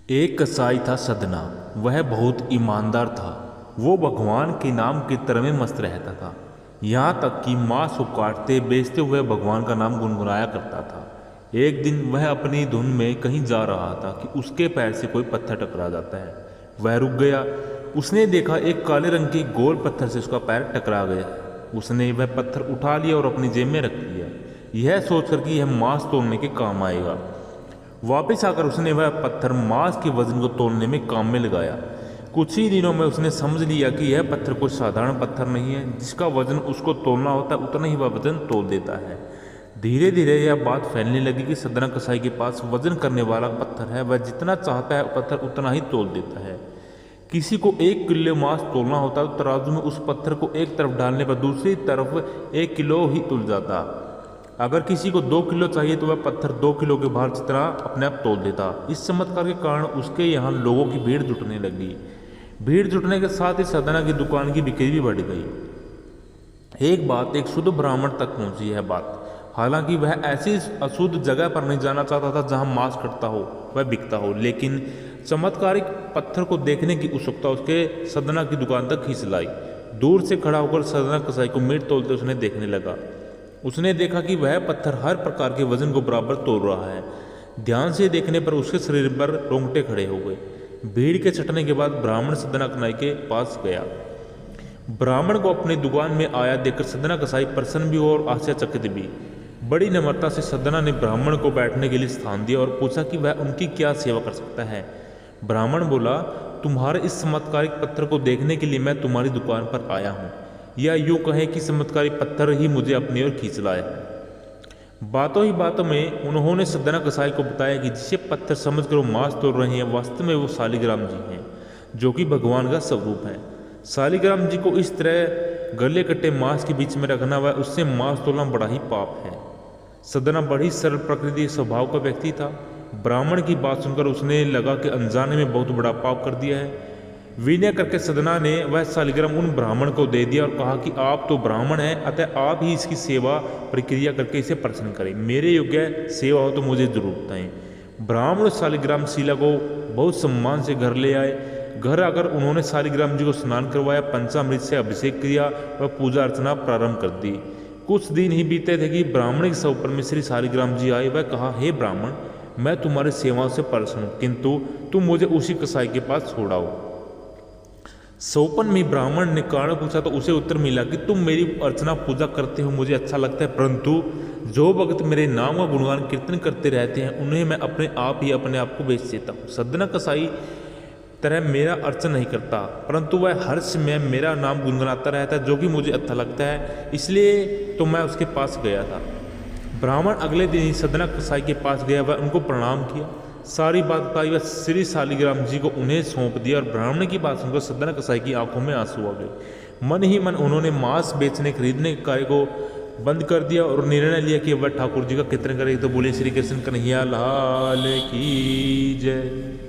एक कसाई था सदना। वह बहुत ईमानदार था। वो भगवान के नाम कीर्तन में मस्त रहता था। यहाँ तक कि मांस को काटते बेचते हुए भगवान का नाम गुनगुनाया करता था। एक दिन वह अपनी धुन में कहीं जा रहा था कि उसके पैर से कोई पत्थर टकरा जाता है। वह रुक गया। उसने देखा एक काले रंग के गोल पत्थर से उसका पैर टकरा गया। उसने वह पत्थर उठा लिया और अपनी जेब में रख लिया, यह सोचकर कि यह मांस तोड़ने के काम आएगा। वापस आकर उसने वह पत्थर मांस के वजन को तोलने में काम में लगाया। कुछ ही दिनों में उसने समझ लिया कि यह पत्थर कोई साधारण पत्थर नहीं है। जिसका वजन उसको तोलना होता है उतना ही वह वजन तोल देता है। धीरे धीरे यह बात फैलने लगी कि सदना कसाई के पास वजन करने वाला पत्थर है। वह जितना चाहता है पत्थर उतना ही तोल देता है। किसी को 1 किलो मांस तोलना होता तो तराजू में उस पत्थर को एक तरफ डालने पर दूसरी तरफ 1 किलो ही तुल जाता। अगर किसी को 2 किलो चाहिए तो वह पत्थर 2 किलो के भार जितना अपने आप तोल देता। इस चमत्कार के कारण उसके यहाँ लोगों की भीड़ जुटने लगी। भीड़ जुटने के साथ ही सदना की दुकान की बिक्री भी बढ़ गई। एक शुद्ध ब्राह्मण तक पहुंची यह बात। हालांकि वह ऐसी अशुद्ध जगह पर नहीं जाना चाहता था जहां मांस कटता हो वह बिकता हो, लेकिन चमत्कारिक पत्थर को देखने की उत्सुकता उसके सदना की दुकान तक खींच लाई। दूर से खड़ा होकर सदना कसाई को मीट तोलते उसने देखने लगा। उसने देखा कि वह पत्थर हर प्रकार के वजन को बराबर तोल रहा है। ध्यान से देखने पर उसके शरीर पर रोंगटे खड़े हो गए। भीड़ के छटने के बाद ब्राह्मण सदना कसाई के पास गया। ब्राह्मण को अपनी दुकान में आया देखकर सदना कसाई प्रसन्न भी और आश्चर्यचकित भी। बड़ी नम्रता से सदना ने ब्राह्मण को बैठने के लिए स्थान दिया और पूछा कि वह उनकी क्या सेवा कर सकता है। ब्राह्मण बोला, तुम्हारे इस चमत्कारिक पत्थर को देखने के लिए मैं तुम्हारी दुकान पर आया हूँ, या यूं कहें कि चमत्कारिक पत्थर ही मुझे अपनी ओर खींच लाया है। बातों ही बातों में उन्होंने सदना कसाई को बताया कि जिसे पत्थर समझकर वो मांस तोड़ रहे हैं वास्तव में वो शालिग्राम जी हैं, जो कि भगवान का स्वरूप है। शालिग्राम जी को इस तरह गले कटे मांस के बीच में रखना व उससे मांस तोड़ना बड़ा ही पाप है। सदना बड़ी सरल प्रकृति स्वभाव का व्यक्ति था। ब्राह्मण की बात सुनकर उसने लगा कि अनजाने में बहुत बड़ा पाप कर दिया है। विनय करके सदना ने वह शालिग्राम उन ब्राह्मण को दे दिया और कहा कि आप तो ब्राह्मण हैं, अतः आप ही इसकी सेवा प्रक्रिया करके इसे प्रसन्न करें। मेरे योग्य सेवा हो तो मुझे जरूर बताएं। ब्राह्मण शालिग्राम शिला को बहुत सम्मान से घर ले आए। घर आकर उन्होंने शालिग्राम जी को स्नान करवाया, पंचामृत से अभिषेक किया व पूजा अर्चना प्रारंभ कर दी। कुछ दिन ही बीते थे कि ब्राह्मण के सौ पर में श्री शालिग्राम जी आए। वह कहा, हे ब्राह्मण, मैं तुम्हारी सेवाओं से प्रसन्न हूँ, किंतु तुम मुझे उसी कसाई के पास छोड़ाओ। सोपन में ब्राह्मण ने कारण पूछा तो उसे उत्तर मिला कि तुम मेरी अर्चना पूजा करते हो, मुझे अच्छा लगता है, परंतु जो भक्त मेरे नाम का गुणगान कीर्तन करते रहते हैं उन्हें मैं अपने आप को बेच देता हूँ। सदना कसाई तरह मेरा अर्चन नहीं करता, परंतु वह हर समय मेरा नाम गुनगुनाता रहता है, जो कि मुझे अच्छा लगता है, इसलिए तो मैं उसके पास गया था। ब्राह्मण अगले दिन ही सदना कसाई के पास गया। वह उनको प्रणाम किया, सारी बात बताई। वह श्री शालिग्राम जी को उन्हें सौंप दिया और ब्राह्मण की बात सुनकर सदना कसाई की आंखों में आंसू आ गए। मन ही मन उन्होंने मांस बेचने खरीदने के कार्य को बंद कर दिया और निर्णय लिया कि वह ठाकुर जी का कीर्तन करेगी। तो बोले श्री कृष्ण कन्हैया लाल की जय।